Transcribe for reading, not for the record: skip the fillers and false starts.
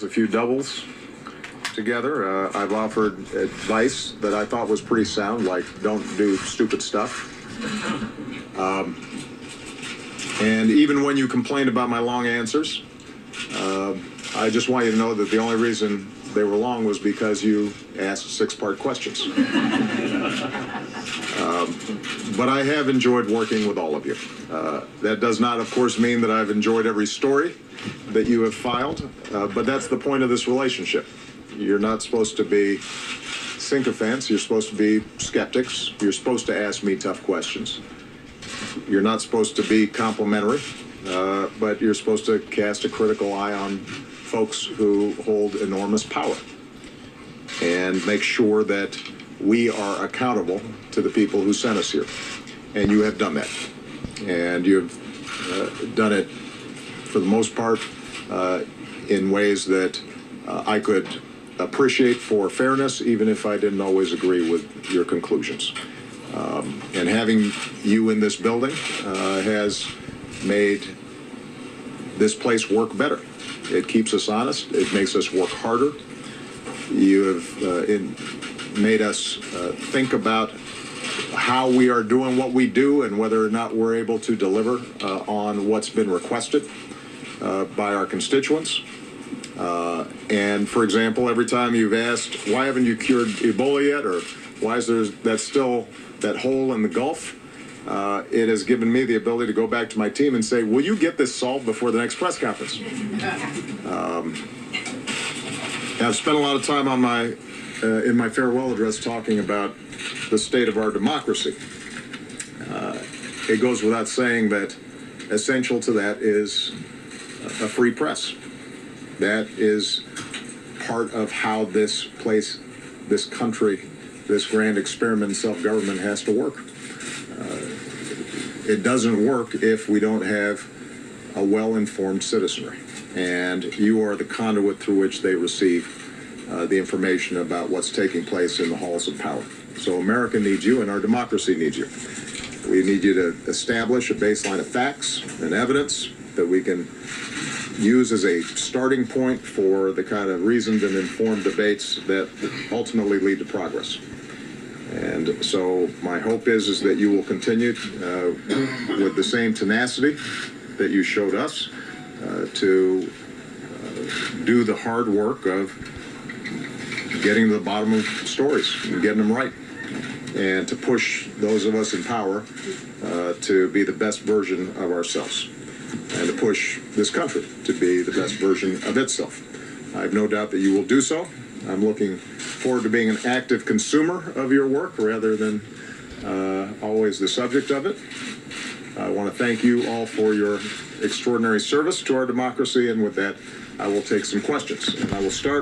A few doubles together. I've offered advice that I thought was pretty sound, like don't do stupid stuff. And even when you complained about my long answers, I just want you to know that the only reason they were long was because you asked six-part questions. But I have enjoyed working with all of you. That does not, of course, mean that I've enjoyed every story that you have filed, but that's the point of this relationship. You're not supposed to be sycophants. You're supposed to be skeptics. You're supposed to ask me tough questions. You're not supposed to be complimentary, but you're supposed to cast a critical eye on folks who hold enormous power and make sure that we are accountable to the people who sent us here. And you have done that. And you've done it, for the most part, in ways that I could appreciate for fairness, even if I didn't always agree with your conclusions. And having you in this building has made this place work better. It keeps us honest. It makes us work harder. You have made us think about how we are doing what we do and whether or not we're able to deliver on what's been requested by our constituents. And for example, every time you've asked, why haven't you cured Ebola yet, or why is there still that hole in the Gulf, it has given me the ability to go back to my team and say, will you get this solved before the next press conference? I've spent a lot of time on in my farewell address talking about the state of our democracy. It goes without saying that essential to that is a free press. That is part of how this place, this country, this grand experiment in self-government has to work. It doesn't work if we don't have a well-informed citizenry. And you are the conduit through which they receive the information about what's taking place in the halls of power. So America needs you and our democracy needs you. We need you to establish a baseline of facts and evidence that we can use as a starting point for the kind of reasoned and informed debates that ultimately lead to progress. And so my hope is that you will continue with the same tenacity that you showed us to do the hard work of getting to the bottom of stories and getting them right, and to push those of us in power to be the best version of ourselves, and to push this country to be the best version of itself. I have no doubt that you will do so. I'm looking forward to being an active consumer of your work rather than always the subject of it. I want to thank you all for your extraordinary service to our democracy, and with that, I will take some questions. And I will start